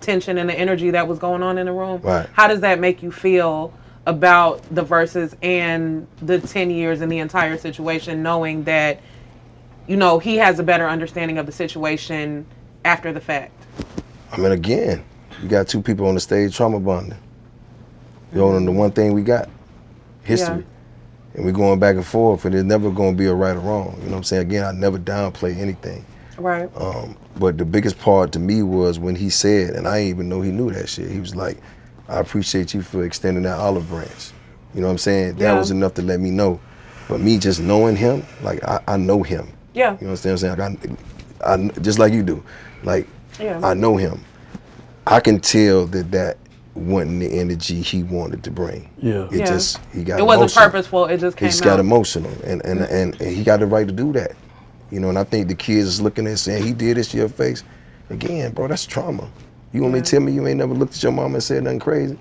tension and the energy that was going on in the room.
Right.
How does that make you feel about the verses and the 10 years and the entire situation, knowing that, you know, he has a better understanding of the situation after the fact?
I mean, again, you got two people on the stage trauma bonding. You know, the one thing we got, history. Yeah. And we're going back and forth, and there's never going to be a right or wrong. You know what I'm saying? Again, I never downplay anything.
Right.
But the biggest part to me was when he said, and I didn't even know he knew that shit, he was like, I appreciate you for extending that olive branch. You know what I'm saying? That was enough to let me know. But me just knowing him, like, I know him.
Yeah.
You know what I'm saying? Like, I just like you do. Like, I know him. I can tell that wasn't the energy he wanted to bring. Yeah. He got
it wasn't purposeful, it just came out.
He just got emotional, and he got the right to do that. You know, and I think the kids is looking at saying, he did this to your face. Again, bro, that's trauma. You want me to tell me you ain't never looked at your mama and said nothing crazy?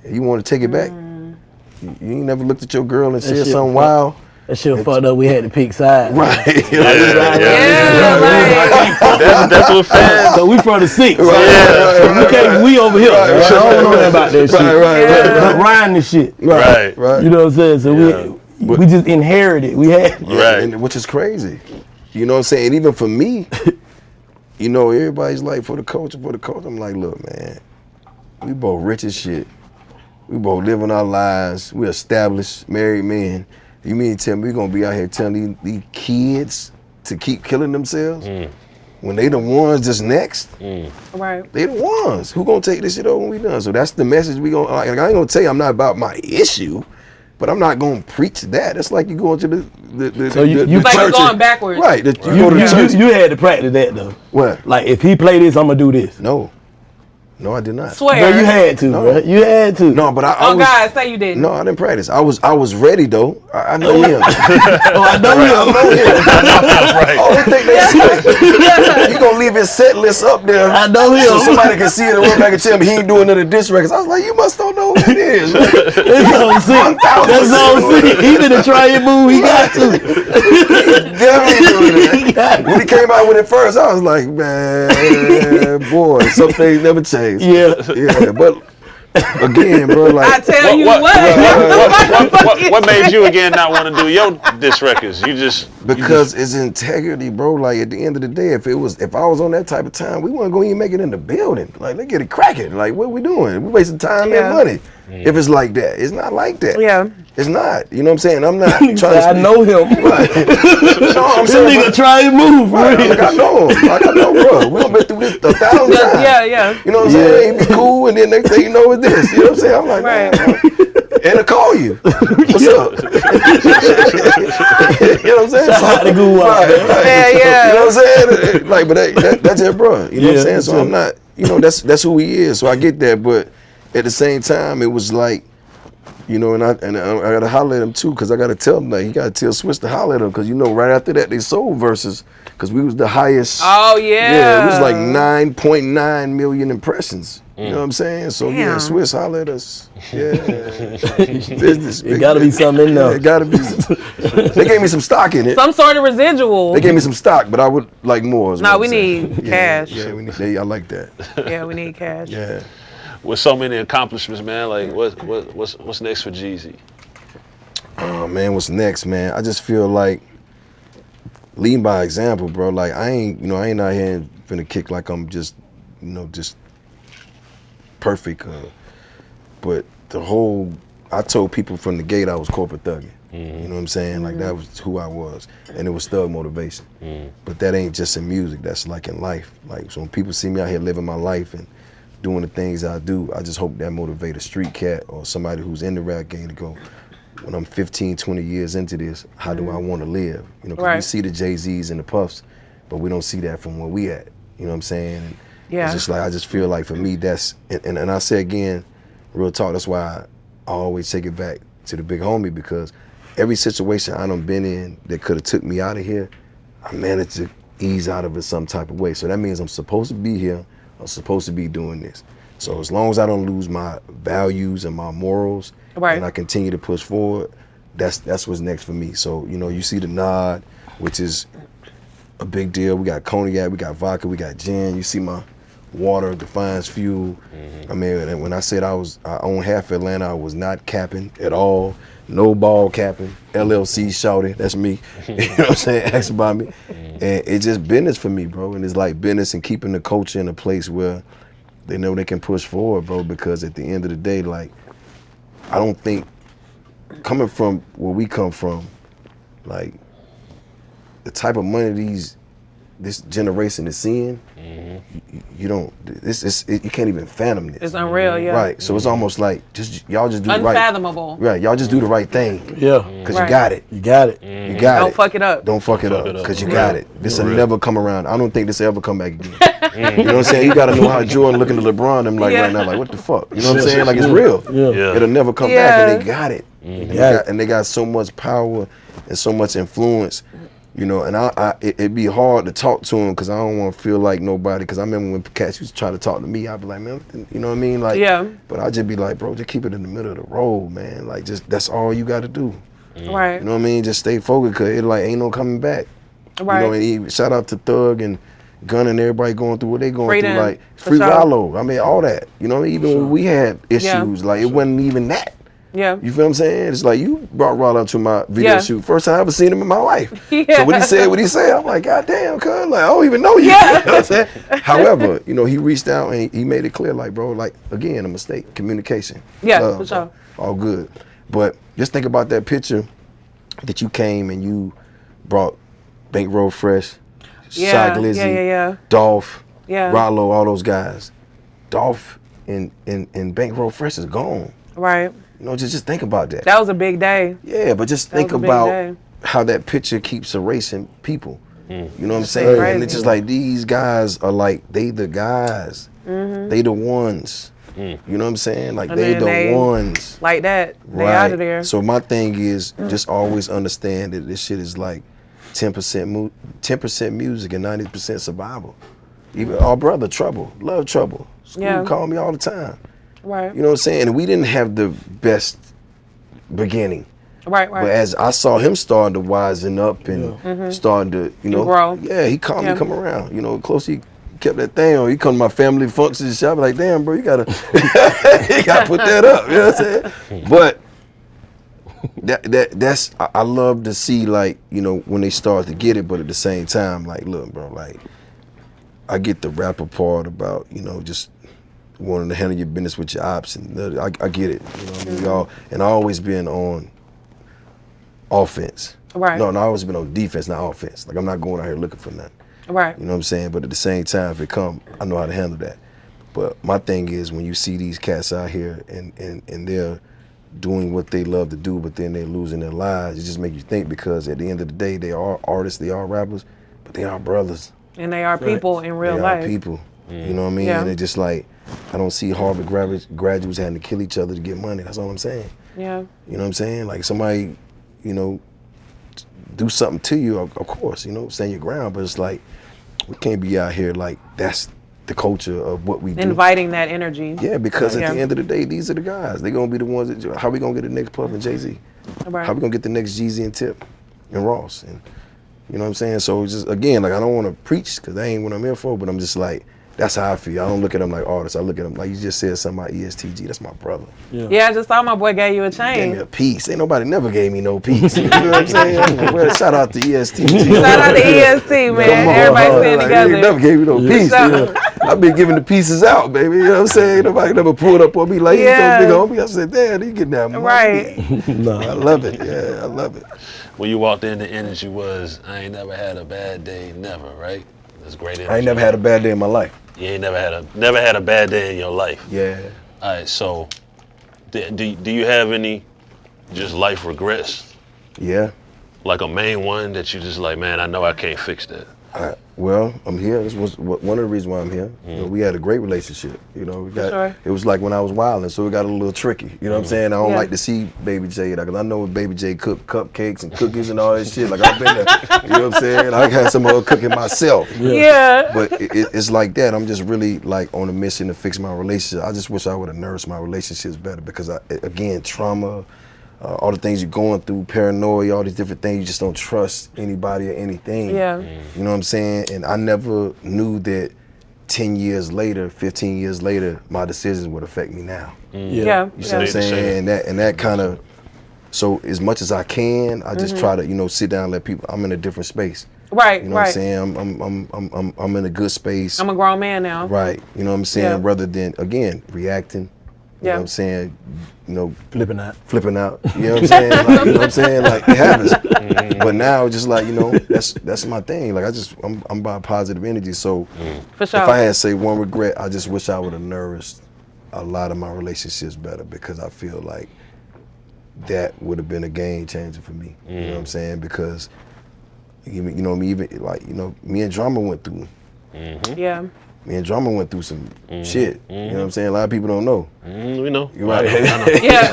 You want to take it back? You ain't never looked at your girl and said something wild?
That shit fucked up. We had to pick sides.
Right.
That's what fans.
So we from the six. So we over here. I don't know nothing about that shit. But Ryan this shit.
Right.
You know what I'm saying? So we just inherited. We had
and which is crazy. You know what I'm saying? And even for me, you know, everybody's like, for the culture. I'm like, look, man, we both rich as shit. We both living our lives. We established married men. You mean to tell me we're gonna be out here telling these kids to keep killing themselves when they the ones just next?
Right.
They the ones who gonna take this shit over when we done. So that's the message we gonna. Like, I ain't gonna tell you I'm not about my issue, but I'm not gonna preach that. It's like you going to the
so you
like
church.
You're going backwards.
Right. You go to the church.
You had to practice that though.
What?
Like if he play this, I'm gonna do this.
No, I did not.
Swear.
Bro, you had to, bro. You had to.
No, but I was.
God, say you didn't.
No, I didn't practice. I was ready though. I know him.
I know him.
Right.
Oh, they think they you gonna leave his set list up there.
I know him.
So somebody can see it and run back and tell me he ain't doing none of diss records. I was like, you must don't know who it is.
That's on sick. That's on sick. Even to try your move, he got to.
Definitely doing that. When he came out with it first, I was like, man, boy, some things never change.
Yeah,
but again, bro, like
I tell you
what made you again not want to do your diss records?
Because it's integrity, bro. Like at the end of the day, if I was on that type of time, we weren't going to even make it in the building. Like let's get it cracking. Like what we doing? We wasting time and money. If it's like that, it's not like that.
Yeah.
It's not. You know what I'm saying? I'm not trying to.
I know him.
Right. No, I'm
This
saying.
nigga try and move.
Right, like I know him. Like I know, bro. We done been through this 1,000 times.
Yeah.
You know what I'm saying? He be cool, and then next thing you know, it's this. You know what I'm saying? I'm like,
Right.
man, and I call you. What's up? You know what I'm saying?
Shout out to Goo Wop, man.
Yeah.
You know what I'm saying? Like, but that's it, bro. You know what I'm saying? So I'm not. You know, that's who he is. So I get that, but at the same time, it was like, you know, and I gotta holler at him too, cause I gotta tell him, like, he gotta tell Swiss to holler at him, cause you know, right after that they sold Verzuz, cause we was the highest.
Oh yeah.
Yeah, it was like 9.9 million impressions. You know what I'm saying? So yeah,
Damn.
Swiss holler at us. Yeah, business.
It gotta be something in
Yeah,
there.
it gotta be. They gave me some stock in it.
Some sort of residual.
They gave me some stock, but I would like more.
No, we need cash.
Yeah, we need. I like that.
Yeah, we need cash.
Yeah.
With so many accomplishments, man, like what's next for Jeezy?
Oh man, what's next, man? I just feel like leading by example, bro. Like I ain't out here finna kick like I'm just, just perfect. But I told people from the gate I was corporate thugging. You know what I'm saying? Like that was who I was, and it was thug motivation. But that ain't just in music. That's like in life. Like so when people see me out here living my life and doing the things I do, I just hope that motivate a street cat or somebody who's in the rap game to go, when I'm 15, 20 years into this, how do I want to live? You know, 'cause we see the Jay-Z's and the Puffs, but we don't see that from where we at. You know what I'm saying? And
Yeah.
it's just like, I just feel like for me, that's, and I say again, real talk, that's why I always take it back to the big homie, because every situation I done been in that could have took me out of here, I managed to ease out of it some type of way. So that means I'm supposed to be here. I'm supposed to be doing this. So as long as I don't lose my values and my morals,
Right.
and I continue to push forward, that's what's next for me. So, you see the nod, which is a big deal. We got cognac, we got vodka, we got gin. You see my water, Defiance Fuel. I mean, and when I said I own half Atlanta, I was not capping at all. No ball capping. LLC shouted, that's me. You know what I'm saying? Ask about me. And it's just business for me, bro. And it's like business and keeping the culture in a place where they know they can push forward, bro, because at the end of the day, like, I don't think, coming from where we come from, like, the type of money this generation is seeing, you don't, you can't even fathom this.
It's unreal, yeah.
Right, so it's almost like, y'all just do the right.
Unfathomable.
Right, y'all just do the right thing.
Yeah.
Because
Right.
you got it.
You got it.
You got it.
Don't fuck it up.
Don't fuck it up, because you got it. This will
real.
never come around. I don't think this will ever come back again. You know what I'm saying? You got to know how Jordan looking at LeBron, them like
Yeah.
right now, like, what the fuck? You know what I'm saying? Like, it's real.
Yeah.
It'll never come
Yeah.
back, and they got it. And they got so much power and so much influence, and it'd be hard to talk to them because I don't want to feel like nobody, because I remember when cats used to try to talk to me, I'd be like, man, you know what I mean? Like,
Yeah.
But I'd just be like, bro, just keep it in the middle of the road, man. Like, just, that's all you got to do.
Right.
You know what I mean? Just stay focused, because it like ain't no coming back.
Right.
And shout out to Thug and Gun and everybody going through what they going
Freedom,
through, like
for
Free
sure.
Wallow. I mean, all that. You know, even when we had issues, like it wasn't even that.
Yeah.
You feel what I'm saying? It's like, you brought Wallow to my video
Yeah.
shoot. First time I ever seen him in my life.
Yeah.
So what he said, I'm like, God damn, cuz, like, I don't even know you.
Yeah.
You know what I'm saying? However, he reached out and he made it clear, like, bro, like, again, a mistake, communication.
Yeah,
Love,
for sure.
All good. But just think about that picture that you came and you brought Bankroll Fresh,
Yeah,
Shy Glizzy,
yeah.
Dolph,
Yeah.
Rollo, all those guys. Dolph and Bankroll Fresh is gone.
Right.
Just think about that.
That was a big day.
Yeah, but just
That
think
was a big
about
day.
how that picture keeps erasing people. You know what I'm saying?
crazy.
And it's just like, these guys are like, they the guys. They the ones. You know what I'm saying? Like,
And
they
then
the
they-
ones.
Like that. They out of there.
So my thing is just always understand that this shit is like 10% music and 90% survival. Even our brother Trouble, love Trouble. School
Yeah.
call me all the time.
Right.
You know what I'm saying? And we didn't have the best beginning.
Right.
But as I saw him starting to wisen up and starting to,
grow.
yeah, he called
Yeah.
me come around. Close he kept that thing on. He come to my family functions and shit. I be like, damn, bro, you gotta put that up. You know what I'm saying? But that's I love to see, like, when they start to get it, but at the same time, like, look, bro, like, I get the rapper part about, just wanting to handle your business with your ops, and I get it. You know what I mean? Y'all, and I always been on offense.
Right.
No, I always been on defense, not offense. Like I'm not going out here looking for nothing.
Right.
You know what I'm saying? But at the same time, if it come, I know how to handle that. But my thing is when you see these cats out here and they're doing what they love to do, but then they're losing their lives, it just makes you think, because at the end of the day, they are artists, they are rappers, but they are brothers.
And they are people in real life.
They are people. You know what I mean?
Yeah.
And it's just like, I don't see Harvard graduates having to kill each other to get money. That's all I'm saying.
Yeah.
You know what I'm saying? Like somebody, you know, do something to you, of course, you know, stand your ground, but it's like, we can't be out here like that's the culture of what we do.
Inviting that energy.
Yeah, because at the end of the day, these are the guys. They're gonna be the ones that, how we gonna get the next Puff and Jay-Z?
Right.
How we gonna get the next Jeezy and Tip and Ross? And you know what I'm saying? So it's just, again, like I don't wanna preach, cause that ain't what I'm here for, but I'm just like, that's how I feel. I don't look at them like artists. I look at them like you just said something about ESTG. That's my brother.
Yeah, I just saw my boy gave you a chain.
Gave me a piece. Ain't nobody never gave me no piece. You know what I'm saying? Well, shout out to ESTG.
Shout out to EST, man. Everybody stand together.
They never gave me no piece. I've been giving the pieces out, baby. You know what I'm saying? Nobody never pulled up on me like, you so big on me. I said, damn, you getting that money.
Right.
No.
I love it. Yeah, I love it.
When you walked in, the energy was, I ain't never had a bad day, never, right? That's great energy.
I ain't never had a bad day in my life.
You ain't never had a bad day in your life.
Yeah.
All right, so do you have any just life regrets?
Yeah.
Like a main one that you just like, man, I know I can't fix that.
Well, I'm here. This was one of the reasons why I'm here. You know, we had a great relationship. You know, it was like when I was wilding, so it got a little tricky. You know what I'm saying? I don't like to see Baby J, because I know when Baby J cooked cupcakes and cookies and all that shit. Like I've been there. You know what I'm saying? I had some of her cooking myself.
Yeah.
But it's like that. I'm just really like on a mission to fix my relationship. I just wish I would have nourished my relationships better, because again, trauma. All the things you're going through, paranoia, all these different things, you just don't trust anybody or anything.
Yeah.
You know what I'm saying? And I never knew that 10 years later, 15 years later, my decisions would affect me now.
Yeah.
You know what I'm saying? And that kind of, so as much as I can, I just try to, you know, sit down and let people, I'm in a different space.
Right,
You know what I'm saying? I'm in a good space.
I'm a grown man now.
Right. You know what I'm saying?
Yeah.
Rather than, again, reacting. You know what I'm saying? You know, flipping out. You know what I'm saying? Like, you know what I'm saying? Like it happens. But now just like, you know, that's my thing. Like I'm by positive energy. So
For sure.
if I had to say one regret, I just wish I would have nourished a lot of my relationships better, because I feel like that would have been a game changer for me. You know what I'm saying? Because you know, me and Drama went through.
Yeah.
Me and Drama went through some shit. You know what I'm saying? A lot of people don't know.
We know.
You're right.
I know.
Yeah.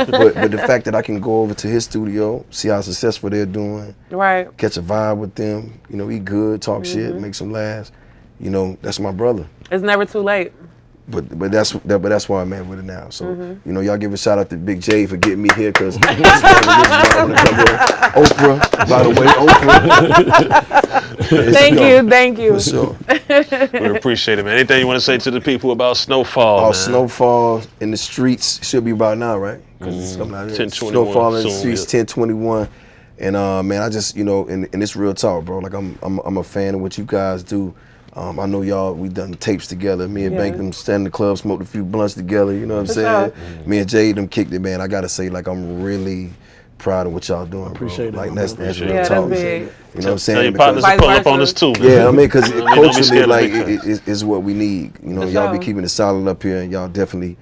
but the fact that I can go over to his studio, see how successful they're doing,
Right.
catch a vibe with them, you know, eat good, talk shit, make some laughs, you know, that's my brother.
It's never too late.
But that's why I'm at with it now. So you know, y'all give a shout out to Big J for getting me here, because this is Oprah, by the way, Oprah.
Thank you.
For sure.
We appreciate it, man. Anything you want to say to the people about Snowfall?
Oh, Snowfall in the streets should be about now, right? Because it's coming out here.
10/21
Snowfall in the
soon,
streets, 10/21. And man, I just, you know, and it's real talk, bro. Like I'm a fan of what you guys do. I know y'all, we done tapes together. Me and Bank them stand in the club, smoked a few blunts together, you know what I'm saying? Me and Jay them kicked it, man. I gotta say, like, I'm really proud of what y'all doing, bro.
Appreciate it.
Like that's real
Yeah,
talk.
that's big.
You know what I'm saying?
Tell your partners to pull up on us too, man.
Yeah, I mean, because
Don't be
culturally,
scared of
like,
big facts.
it's what we need. You know,
For
y'all be
sure.
keeping it solid up here, and y'all definitely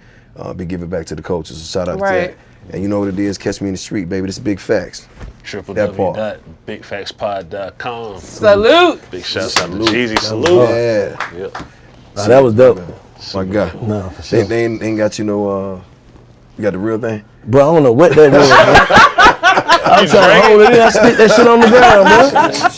be giving back to the culture. So shout out to
Right.
that. And you know what it is, catch me in the street, baby. This is Big Facts.
www.bigfactspod.com.
Salute.
Big shouts out to Jeezy. Salute.
Yeah.
Yep.
Nah, that was dope.
My God.
No, for sure.
They ain't got you no, you got the real thing?
Bro, I don't know what that was, bro. I'm trying to hold it in. I spit that shit on the ground, bro.